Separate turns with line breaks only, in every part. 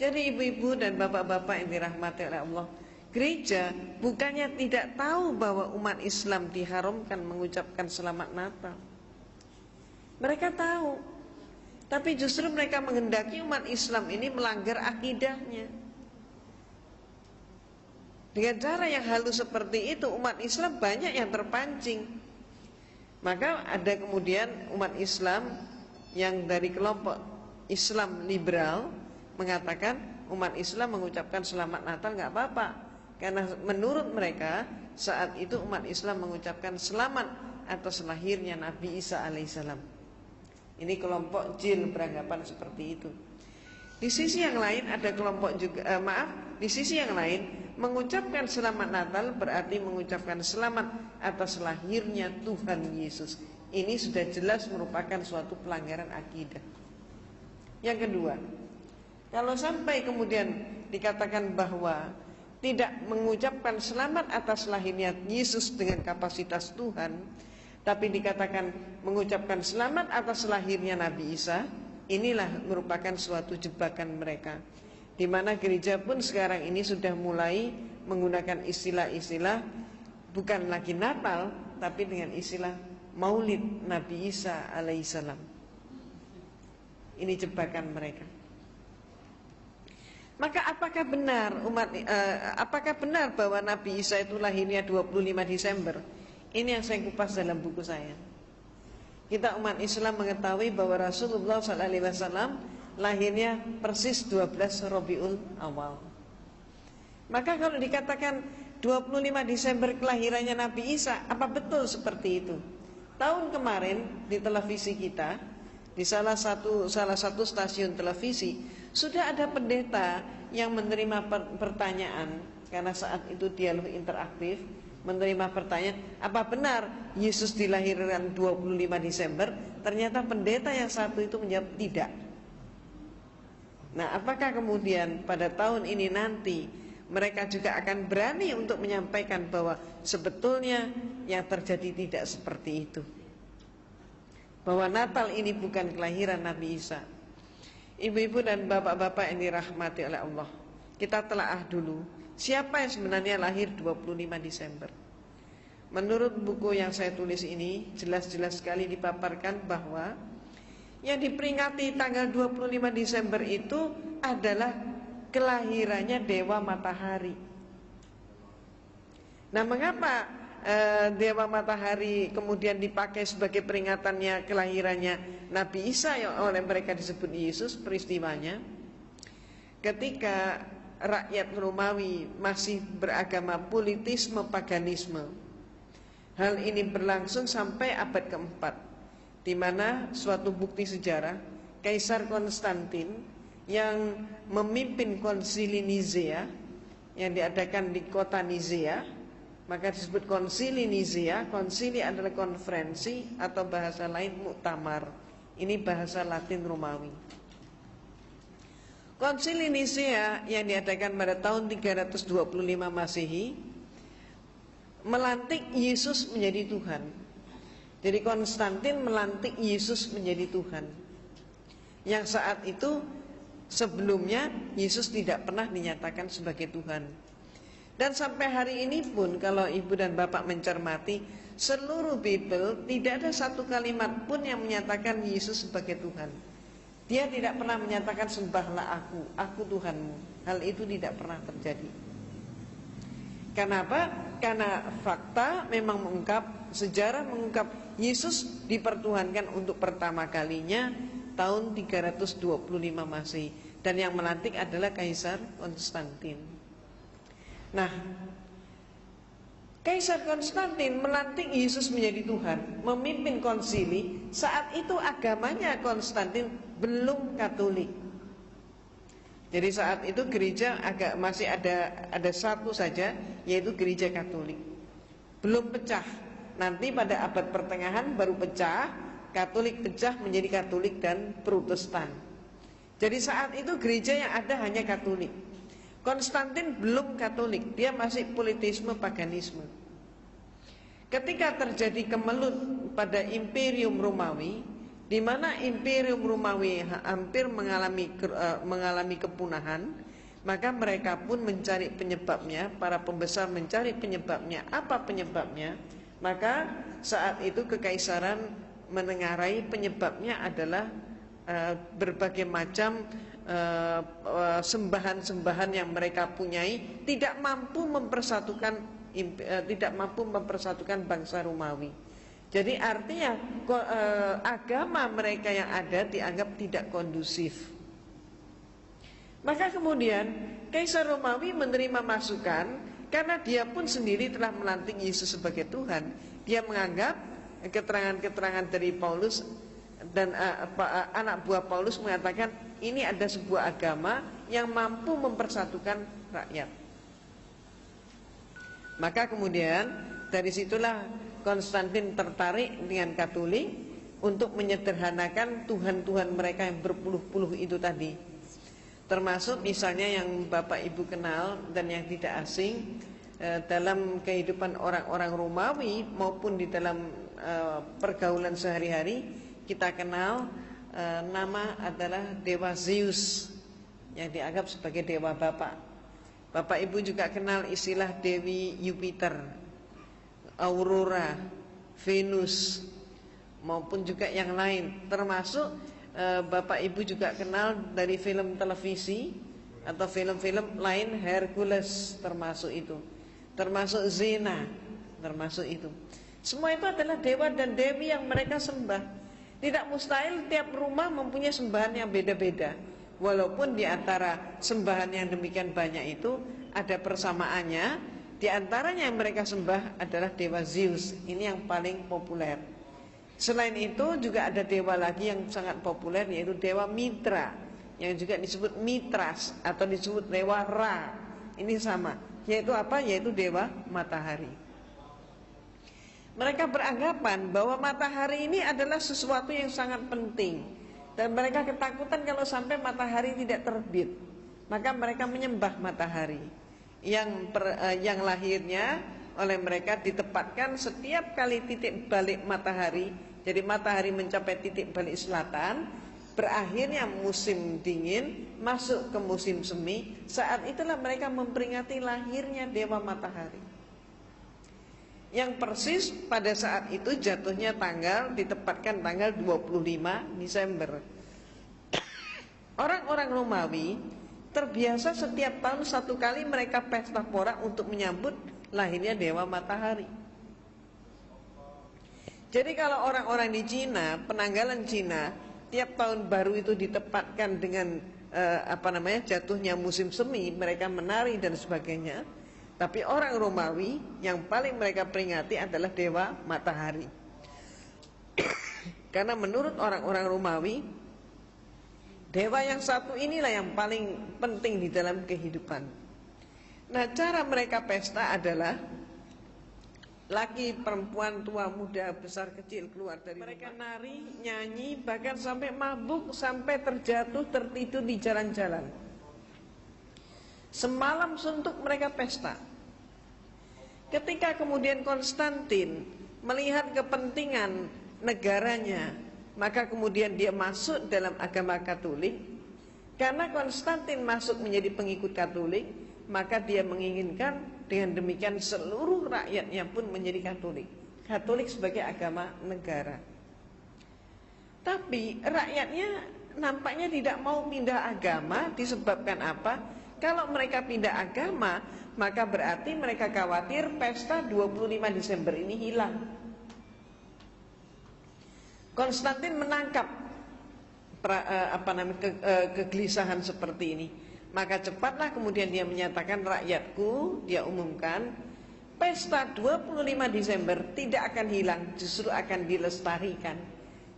Jadi ibu-ibu dan bapak-bapak yang dirahmati oleh Allah, gereja bukannya tidak tahu bahwa umat Islam diharamkan mengucapkan selamat Natal. Mereka tahu, tapi justru mereka menghendaki umat Islam ini melanggar akidahnya. Dengan cara yang halus seperti itu, umat Islam banyak yang terpancing. Maka ada kemudian umat Islam yang dari kelompok Islam liberal mengatakan umat Islam mengucapkan selamat Natal nggak apa-apa, karena menurut mereka saat itu umat Islam mengucapkan selamat atas lahirnya Nabi Isa alaihissalam. Ini kelompok jil beranggapan seperti itu. Di sisi yang lain ada kelompok juga di sisi yang lain mengucapkan selamat Natal berarti mengucapkan selamat atas lahirnya Tuhan Yesus. Ini sudah jelas merupakan suatu pelanggaran akidah. Yang kedua, kalau sampai kemudian dikatakan bahwa tidak mengucapkan selamat atas lahirnya Yesus dengan kapasitas Tuhan, tapi dikatakan mengucapkan selamat atas lahirnya Nabi Isa, inilah merupakan suatu jebakan mereka. Di mana gereja pun sekarang ini sudah mulai menggunakan istilah-istilah bukan lagi Natal, tapi dengan istilah Maulid Nabi Isa alaihissalam. Ini jebakan mereka. Maka apakah benar bahwa Nabi Isa itu lahirnya 25 Desember? Ini yang saya kupas dalam buku saya. Kita umat Islam mengetahui bahwa Rasulullah SAW lahirnya persis 12 Rabiul Awal. Maka kalau dikatakan 25 Desember kelahirannya Nabi Isa, apa betul seperti itu? Tahun kemarin di televisi kita, di salah satu stasiun televisi, sudah ada pendeta yang menerima pertanyaan, karena saat itu dialog interaktif, menerima pertanyaan, apa benar Yesus dilahirkan 25 Desember? Ternyata pendeta yang satu itu menjawab tidak. Nah, apakah kemudian pada tahun ini nanti mereka juga akan berani untuk menyampaikan bahwa sebetulnya yang terjadi tidak seperti itu, bahwa Natal ini bukan kelahiran Nabi Isa? Ibu-ibu dan bapak-bapak yang dirahmati oleh Allah, kita telaah dulu siapa yang sebenarnya lahir 25 Desember. Menurut buku yang saya tulis ini, jelas-jelas sekali dipaparkan bahwa yang diperingati tanggal 25 Desember itu adalah kelahirannya Dewa Matahari. Nah, mengapa Dewa Matahari kemudian dipakai sebagai peringatannya kelahirannya Nabi Isa yang oleh mereka disebut Yesus? Peristiwanya ketika rakyat Romawi masih beragama politisme paganisme. Hal ini berlangsung sampai abad keempat, di mana suatu bukti sejarah Kaisar Konstantin yang memimpin konsili Nizea yang diadakan di kota Nizea, maka disebut konsili Nizea. Konsili adalah konferensi atau bahasa lain muktamar. Ini bahasa Latin Romawi. Konsili Nizea yang diadakan pada tahun 325 Masehi melantik Yesus menjadi Tuhan. Jadi Konstantin melantik Yesus menjadi Tuhan, yang saat itu sebelumnya Yesus tidak pernah dinyatakan sebagai Tuhan. Dan sampai hari ini pun kalau ibu dan bapak mencermati seluruh Bible, tidak ada satu kalimat pun yang menyatakan Yesus sebagai Tuhan. Dia tidak pernah menyatakan sembahlah aku Tuhanmu. Hal itu tidak pernah terjadi. Kenapa? Karena fakta memang mengungkap, sejarah mengungkap Yesus dipertuhankan untuk pertama kalinya tahun 325 Masehi, dan yang melantik adalah Kaisar Konstantin. Nah, Kaisar Konstantin melantik Yesus menjadi Tuhan, memimpin konsili. Saat itu agamanya Konstantin belum Katolik. Jadi saat itu gereja masih ada satu saja, yaitu gereja Katolik. Belum pecah. Nanti pada abad pertengahan baru pecah, Katolik pecah menjadi Katolik dan Protestan. Jadi saat itu gereja yang ada hanya Katolik. Konstantin belum Katolik, dia masih politisme paganisme. Ketika terjadi kemelut pada Imperium Romawi, di mana Imperium Romawi hampir mengalami kepunahan, maka mereka pun mencari penyebabnya, para pembesar mencari penyebabnya. Apa penyebabnya? Maka saat itu kekaisaran menengarai penyebabnya adalah berbagai macam sembahan-sembahan yang mereka punyai tidak mampu mempersatukan bangsa Romawi. Jadi artinya agama mereka yang ada dianggap tidak kondusif. Maka kemudian Kaisar Romawi menerima masukan, karena dia pun sendiri telah melantik Yesus sebagai Tuhan. Dia menganggap keterangan-keterangan dari Paulus dan anak buah Paulus mengatakan ini ada sebuah agama yang mampu mempersatukan rakyat. Maka kemudian dari situlah Konstantin tertarik dengan Katolik untuk menyederhanakan Tuhan-Tuhan mereka yang berpuluh-puluh itu tadi. Termasuk misalnya yang Bapak Ibu kenal dan yang tidak asing dalam kehidupan orang-orang Romawi maupun di dalam pergaulan sehari-hari, kita kenal nama adalah Dewa Zeus yang dianggap sebagai Dewa Bapak. Bapak Ibu juga kenal istilah Dewi Jupiter, Aurora, Venus, maupun juga yang lain. Termasuk Bapak Ibu juga kenal dari film televisi atau film-film lain, Hercules termasuk itu, termasuk Xena termasuk itu. Semua itu adalah dewa dan dewi yang mereka sembah. Tidak mustahil tiap rumah mempunyai sembahan yang beda-beda. Walaupun di antara sembahan yang demikian banyak itu ada persamaannya. Di antaranya yang mereka sembah adalah Dewa Zeus. Ini yang paling populer. Selain itu juga ada dewa lagi yang sangat populer, yaitu Dewa Mitra, yang juga disebut Mitras atau disebut Dewa Ra. Ini sama, yaitu apa? Yaitu Dewa Matahari. Mereka beranggapan bahwa matahari ini adalah sesuatu yang sangat penting, dan mereka ketakutan kalau sampai matahari tidak terbit. Maka mereka menyembah matahari yang lahirnya oleh mereka ditempatkan setiap kali titik balik matahari. Jadi matahari mencapai titik balik selatan, berakhirnya musim dingin, masuk ke musim semi. Saat itulah mereka memperingati lahirnya Dewa Matahari, yang persis pada saat itu jatuhnya ditempatkan tanggal 25 Desember. Orang-orang Romawi terbiasa setiap tahun satu kali mereka pesta pora untuk menyambut lahirnya Dewa Matahari. Jadi kalau orang-orang di Cina, penanggalan Cina, tiap tahun baru itu ditempatkan dengan jatuhnya musim semi, mereka menari dan sebagainya. Tapi orang Romawi yang paling mereka peringati adalah Dewa Matahari. Karena menurut orang-orang Romawi, dewa yang satu inilah yang paling penting di dalam kehidupan. Nah, cara mereka pesta adalah laki, perempuan, tua, muda, besar, kecil keluar dari mereka rumah. Nari, nyanyi, bahkan sampai mabuk, sampai terjatuh, tertidur di jalan-jalan. Semalam suntuk mereka pesta. Ketika kemudian Konstantin melihat kepentingan negaranya, maka kemudian dia masuk dalam agama Katolik. Karena Konstantin masuk menjadi pengikut Katolik, maka dia menginginkan dengan demikian seluruh rakyatnya pun menjadi Katolik. Katolik sebagai agama negara. Tapi rakyatnya nampaknya tidak mau pindah agama. Disebabkan apa? Kalau mereka pindah agama, maka berarti mereka khawatir pesta 25 Desember ini hilang. Konstantin menangkap kegelisahan seperti ini. Maka cepatlah kemudian dia menyatakan, rakyatku, dia umumkan, pesta 25 Desember tidak akan hilang, justru akan dilestarikan.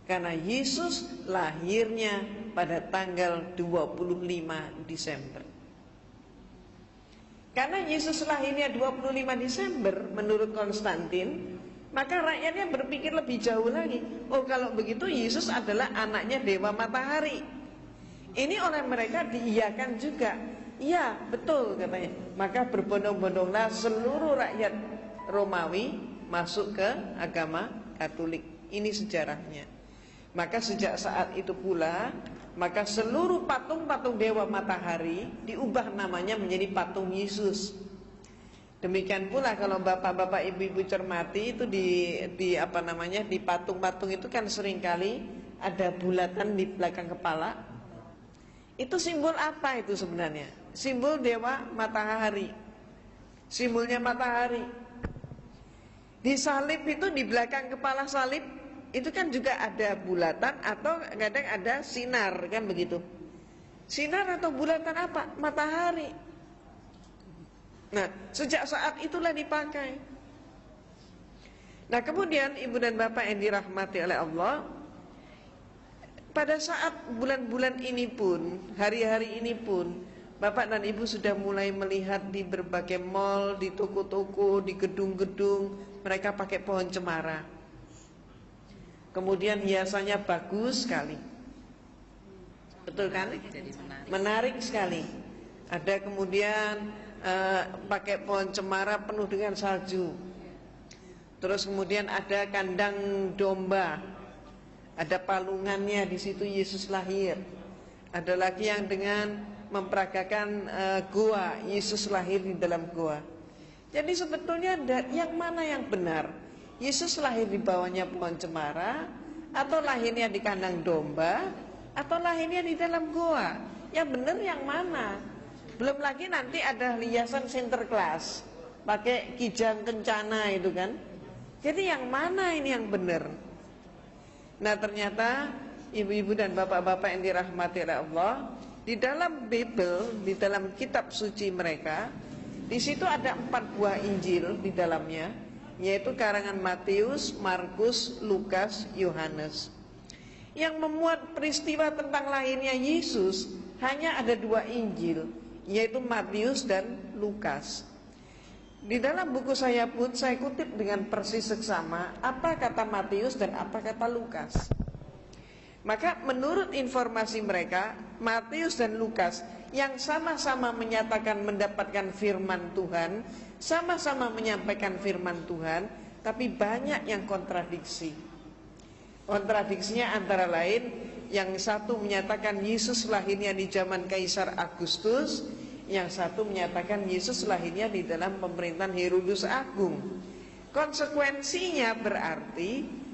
Karena Yesus lahirnya pada tanggal 25 Desember. Karena Yesus lahirnya 25 Desember menurut Konstantin, maka rakyatnya berpikir lebih jauh lagi. Oh, kalau begitu Yesus adalah anaknya Dewa Matahari. Ini oleh mereka diiyakan juga. Ya, betul katanya. Maka berbondong-bondonglah seluruh rakyat Romawi masuk ke agama Katolik. Ini sejarahnya. Maka sejak saat itu pula, maka seluruh patung-patung dewa matahari diubah namanya menjadi patung Yesus. Demikian pula kalau bapak-bapak ibu-ibu cermati itu di apa namanya, di patung-patung itu kan seringkali ada bulatan di belakang kepala. Itu simbol apa itu sebenarnya? Simbol dewa matahari. Simbolnya matahari. Di salib itu, di belakang kepala salib itu kan juga ada bulatan atau kadang ada sinar, kan begitu. Sinar atau bulatan apa? Matahari. Nah, sejak saat itulah dipakai. Nah, kemudian ibu dan bapak yang dirahmati oleh Allah, pada saat bulan-bulan ini pun, hari-hari ini pun, bapak dan ibu sudah mulai melihat di berbagai mall, di toko-toko, di gedung-gedung, mereka pakai pohon cemara. Kemudian hiasannya bagus sekali. Betul kan? Menarik sekali. Ada kemudian pakai pohon cemara penuh dengan salju. Terus kemudian ada kandang domba. Ada palungannya, di situ Yesus lahir. Ada lagi yang dengan memperagakan goa, Yesus lahir di dalam goa. Jadi sebetulnya yang mana yang benar? Yesus lahir di bawahnya pohon cemara, atau lahirnya di kandang domba, atau lahirnya di dalam goa? Yang benar yang mana? Belum lagi nanti ada hiasan Sinterklas, pakai kijang kencana itu kan. Jadi yang mana ini yang benar? Nah, ternyata ibu-ibu dan bapak-bapak yang dirahmati oleh Allah, di dalam Bible, di dalam kitab suci mereka, di situ ada 4 buah Injil di dalamnya, yaitu karangan Matius, Markus, Lukas, Yohanes. Yang memuat peristiwa tentang lahirnya Yesus hanya ada 2 Injil, yaitu Matius dan Lukas. Di dalam buku saya pun saya kutip dengan persis seksama apa kata Matius dan apa kata Lukas. Maka menurut informasi mereka, Matius dan Lukas yang sama-sama menyatakan mendapatkan firman Tuhan, sama-sama menyampaikan firman Tuhan, tapi banyak yang kontradiksi. Kontradiksinya antara lain, yang satu menyatakan Yesus lahirnya di zaman Kaisar Agustus, yang satu menyatakan Yesus lahirnya di dalam pemerintahan Herodes Agung. Konsekuensinya berarti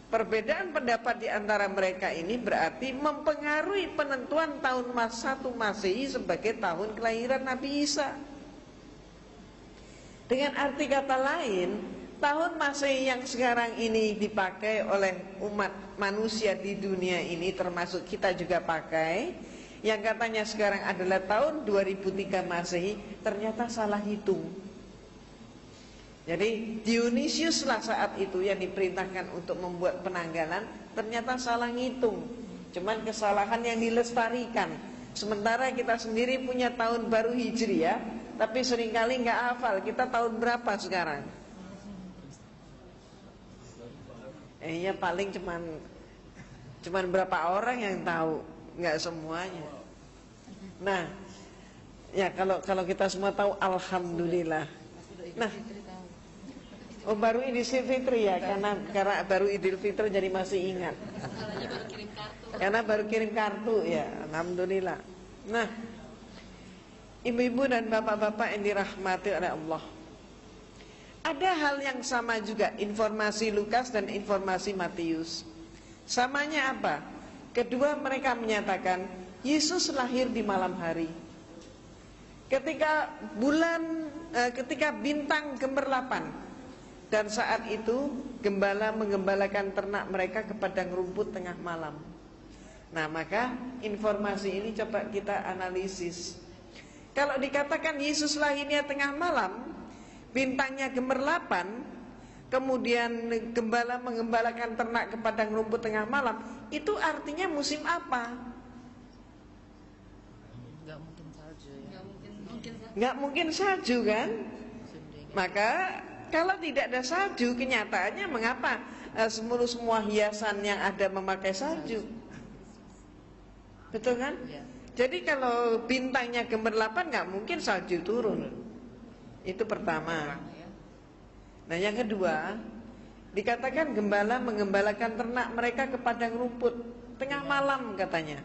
perbedaan pendapat di antara mereka ini berarti mempengaruhi penentuan tahun 1 Masehi sebagai tahun kelahiran Nabi Isa. Dengan arti kata lain, tahun Masehi yang sekarang ini dipakai oleh umat manusia di dunia ini, termasuk kita juga pakai, yang katanya sekarang adalah tahun 2003 Masehi, ternyata salah hitung. Jadi Dionysiuslah saat itu yang diperintahkan untuk membuat penanggalan, ternyata salah ngitung. Cuman kesalahan yang dilestarikan. Sementara kita sendiri punya tahun baru Hijriah, tapi seringkali nggak hafal kita tahun berapa sekarang. Ya paling cuman berapa orang yang tahu, nggak semuanya. Nah, ya kalau kita semua tahu, alhamdulillah. Nah, oh baru Idul Fitri ya, karena baru Idul Fitri jadi masih ingat. Karena baru kirim kartu ya, alhamdulillah. Nah, ibu-ibu dan bapak-bapak yang dirahmati oleh Allah, ada hal yang sama juga informasi Lukas dan informasi Matius. Samanya apa? Kedua mereka menyatakan Yesus lahir di malam hari. Ketika bintang gemerlapan, dan saat itu gembala menggembalakan ternak mereka ke padang rumput tengah malam. Nah, maka informasi ini coba kita analisis. Kalau dikatakan Yesus lahirnya tengah malam, bintangnya gemerlapan, kemudian gembala menggembalakan ternak ke padang rumput tengah malam, itu artinya musim apa?
Nggak mungkin salju ya.
Nggak mungkin salju kan? Maka kalau tidak ada salju, kenyataannya mengapa semua hiasan yang ada memakai salju? Betul kan?
Ya.
Jadi kalau bintangnya gemerlapan, nggak mungkin salju turun. Itu pertama. Nah, yang kedua, Dikatakan gembala mengembalakan ternak mereka ke padang rumput tengah malam katanya.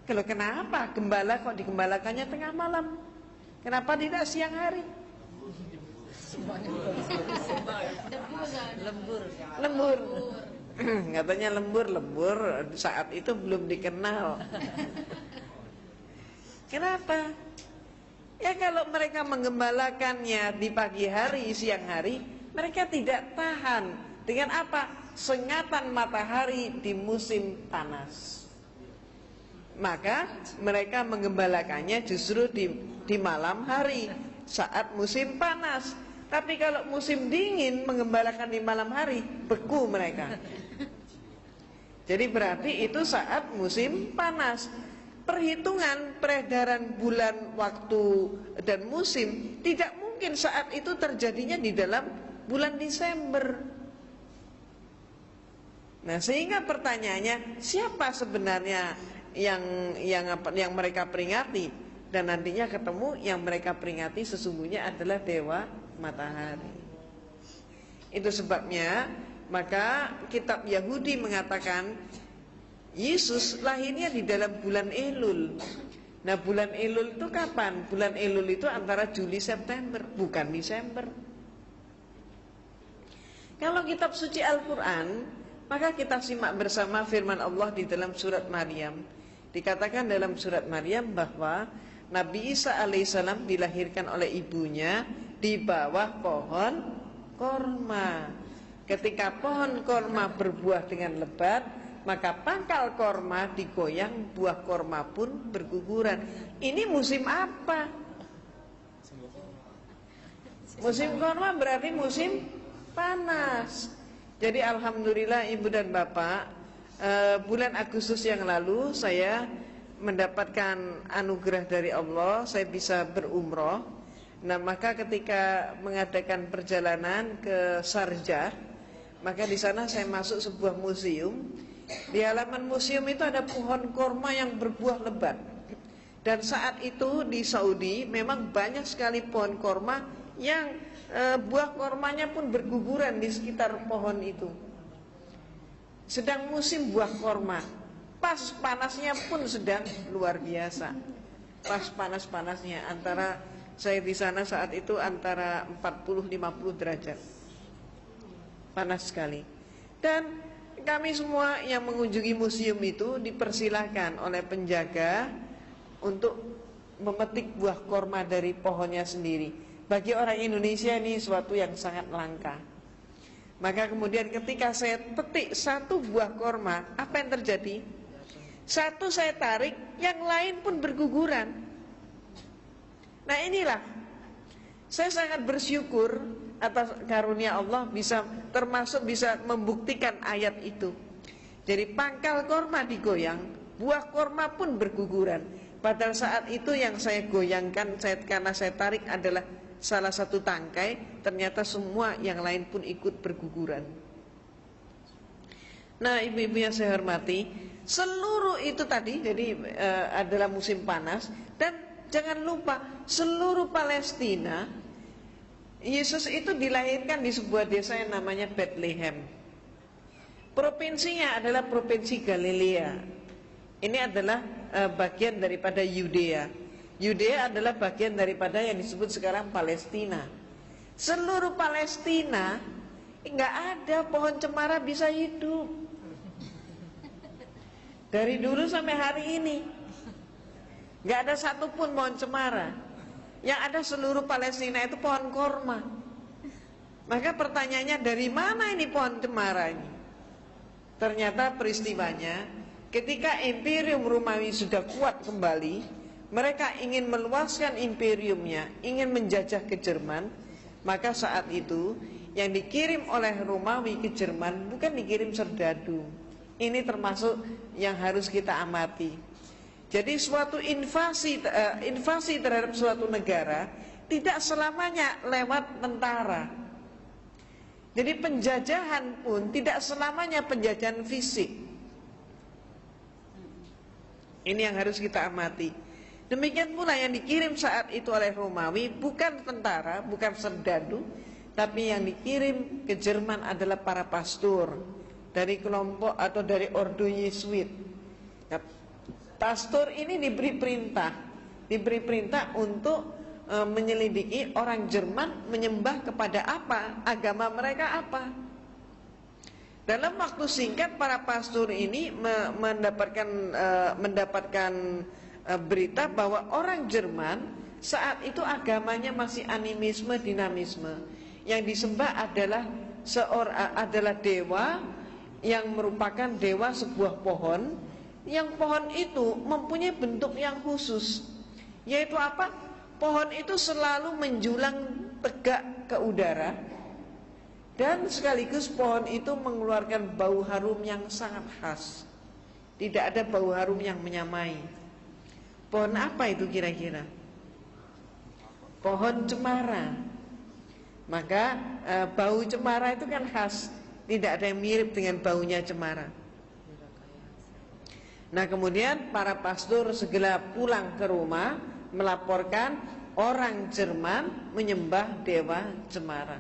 Kalau kenapa gembala kok digembalakannya tengah malam? Kenapa tidak siang hari? Lembur. Katanya lembur saat itu belum dikenal. Kenapa? Ya kalau mereka menggembalakannya di pagi hari, siang hari, mereka tidak tahan. Dengan apa? Sengatan matahari di musim panas. Maka mereka menggembalakannya justru di malam hari saat musim panas. Tapi kalau musim dingin menggembalakan di malam hari, beku mereka. Jadi berarti itu saat musim panas. Perhitungan peredaran bulan, waktu, dan musim tidak mungkin saat itu terjadinya di dalam bulan Desember. Nah, sehingga pertanyaannya, siapa sebenarnya yang mereka peringati? Dan nantinya ketemu yang mereka peringati sesungguhnya adalah dewa matahari. Itu sebabnya maka kitab Yahudi mengatakan Yesus lahirnya di dalam bulan Elul. Nah, bulan Elul itu kapan? Bulan Elul itu antara Juli September, bukan Desember. Kalau kitab suci Al-Quran, maka kita simak bersama firman Allah di dalam surat Maryam. Dikatakan dalam surat Maryam bahwa Nabi Isa alaihissalam dilahirkan oleh ibunya di bawah pohon korma. Ketika pohon korma berbuah dengan lebat, maka pangkal korma digoyang, buah korma pun berguguran. Ini musim apa? Musim korma berarti musim panas. Jadi alhamdulillah ibu dan bapak, bulan Agustus yang lalu saya mendapatkan anugerah dari Allah, saya bisa berumroh. Nah, maka ketika mengadakan perjalanan ke Sharjah, maka di sana saya masuk sebuah museum. Di halaman museum itu ada pohon korma yang berbuah lebat. Dan saat itu di Saudi memang banyak sekali pohon korma yang buah kormanya pun berguguran di sekitar pohon itu. Sedang musim buah korma, pas panasnya pun sedang luar biasa. Pas panas-panasnya, antara saya di sana saat itu antara 40-50 derajat. Panas sekali. Dan kami semua yang mengunjungi museum itu dipersilahkan oleh penjaga untuk memetik buah korma dari pohonnya sendiri. Bagi orang Indonesia ini suatu yang sangat langka. Maka kemudian ketika saya petik satu buah korma, apa yang terjadi? Satu saya tarik, yang lain pun berguguran. Nah, inilah saya sangat bersyukur atas karunia Allah termasuk bisa membuktikan ayat itu. Jadi pangkal korma digoyang, buah korma pun berguguran. Padahal saat itu yang saya goyangkan, karena saya tarik adalah salah satu tangkai, ternyata semua yang lain pun ikut berguguran. Nah, ibu-ibu yang saya hormati, seluruh itu tadi jadi adalah musim panas. Dan jangan lupa seluruh Palestina, Yesus itu dilahirkan di sebuah desa yang namanya Bethlehem. Provinsinya adalah provinsi Galilea. Ini adalah bagian daripada Yudea. Yudea adalah bagian daripada yang disebut sekarang Palestina. Seluruh Palestina nggak ada pohon cemara bisa hidup. Dari dulu sampai hari ini nggak ada satupun pohon cemara. Yang ada seluruh Palestina itu pohon korma. Maka pertanyaannya, dari mana ini pohon cemara ini? Ternyata peristiwanya ketika Imperium Romawi sudah kuat kembali, mereka ingin meluaskan imperiumnya, ingin menjajah ke Jerman. Maka saat itu yang dikirim oleh Romawi ke Jerman bukan dikirim serdadu. Ini termasuk yang harus kita amati. Jadi suatu invasi terhadap suatu negara tidak selamanya lewat tentara. Jadi penjajahan pun tidak selamanya penjajahan fisik. Ini yang harus kita amati. Demikian pula yang dikirim saat itu oleh Romawi bukan tentara, bukan serdadu, tapi yang dikirim ke Jerman adalah para pastor dari kelompok atau dari ordo Yesuit. Nah, pastor ini diberi perintah untuk menyelidiki orang Jerman menyembah kepada apa, agama mereka apa. Dalam waktu singkat para pastor ini mendapatkan berita bahwa orang Jerman saat itu agamanya masih animisme, dinamisme. Yang disembah adalah dewa yang merupakan dewa sebuah pohon, yang pohon itu mempunyai bentuk yang khusus, yaitu apa? Pohon itu selalu menjulang tegak ke udara, dan sekaligus pohon itu mengeluarkan bau harum yang sangat khas. Tidak ada bau harum yang menyamai. Pohon apa itu kira-kira? Pohon cemara. Maka bau cemara itu kan khas, tidak ada yang mirip dengan baunya cemara. Nah, kemudian para pastor segera pulang ke rumah melaporkan orang Jerman menyembah dewa cemara.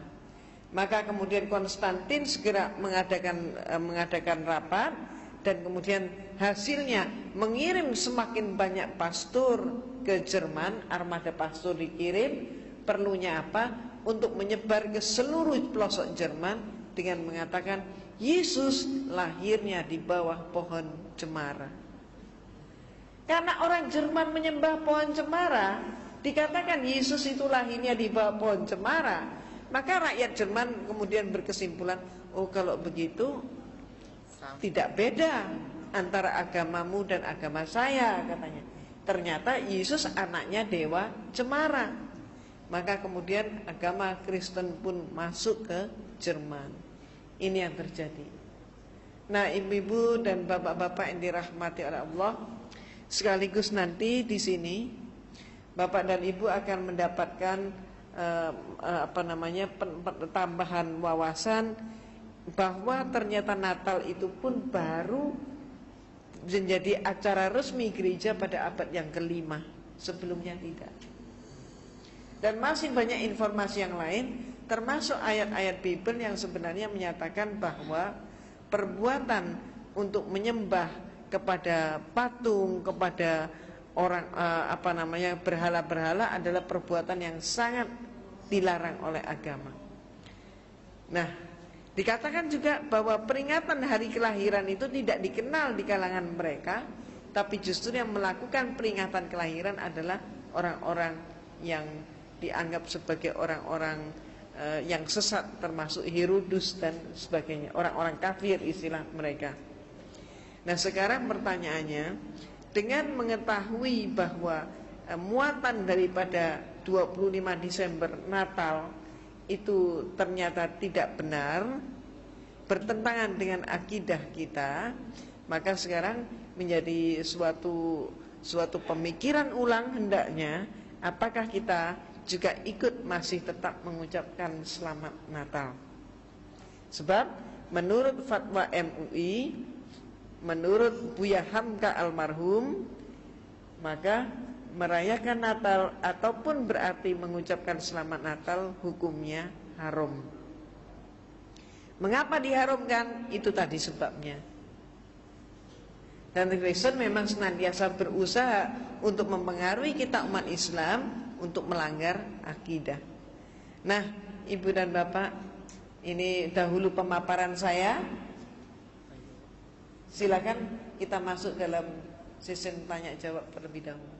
Maka kemudian Konstantin segera mengadakan rapat, dan kemudian hasilnya mengirim semakin banyak pastor ke Jerman. Armada pastor dikirim, perlunya apa? Untuk menyebar ke seluruh pelosok Jerman dengan mengatakan Yesus lahirnya di bawah pohon cemara. Karena orang Jerman menyembah pohon cemara, dikatakan Yesus itu lahirnya di bawah pohon cemara, maka rakyat Jerman kemudian berkesimpulan, oh kalau begitu tidak beda antara agamamu dan agama saya, katanya. Ternyata Yesus anaknya dewa cemara. Maka kemudian agama Kristen pun masuk ke Jerman. Ini yang terjadi. Nah, ibu-ibu dan bapak-bapak yang dirahmati oleh Allah, sekaligus nanti di sini bapak dan ibu akan mendapatkan tambahan wawasan bahwa ternyata Natal itu pun baru menjadi acara resmi gereja pada abad yang ke-5. Sebelumnya tidak. Dan masih banyak informasi yang lain, termasuk ayat-ayat Bible yang sebenarnya menyatakan bahwa perbuatan untuk menyembah kepada patung, kepada orang berhala-berhala adalah perbuatan yang sangat dilarang oleh agama. Nah, dikatakan juga bahwa peringatan hari kelahiran itu tidak dikenal di kalangan mereka, tapi justru yang melakukan peringatan kelahiran adalah orang-orang yang dianggap sebagai orang-orang yang sesat, termasuk Herodus dan sebagainya, orang-orang kafir istilah mereka. Nah, sekarang pertanyaannya, dengan mengetahui bahwa muatan daripada 25 Desember Natal itu ternyata tidak benar, bertentangan dengan akidah kita, maka sekarang menjadi suatu pemikiran ulang hendaknya, apakah kita juga ikut masih tetap mengucapkan selamat Natal. Sebab menurut fatwa MUI, menurut Buya Hamka almarhum, maka merayakan Natal ataupun berarti mengucapkan selamat Natal hukumnya haram. Mengapa diharamkan? Itu tadi sebabnya. Dan Kristen memang senantiasa berusaha untuk mempengaruhi kita umat Islam untuk melanggar akidah. Nah, ibu dan bapak, ini dahulu pemaparan saya. Silakan kita masuk dalam sesi tanya jawab terlebih dahulu.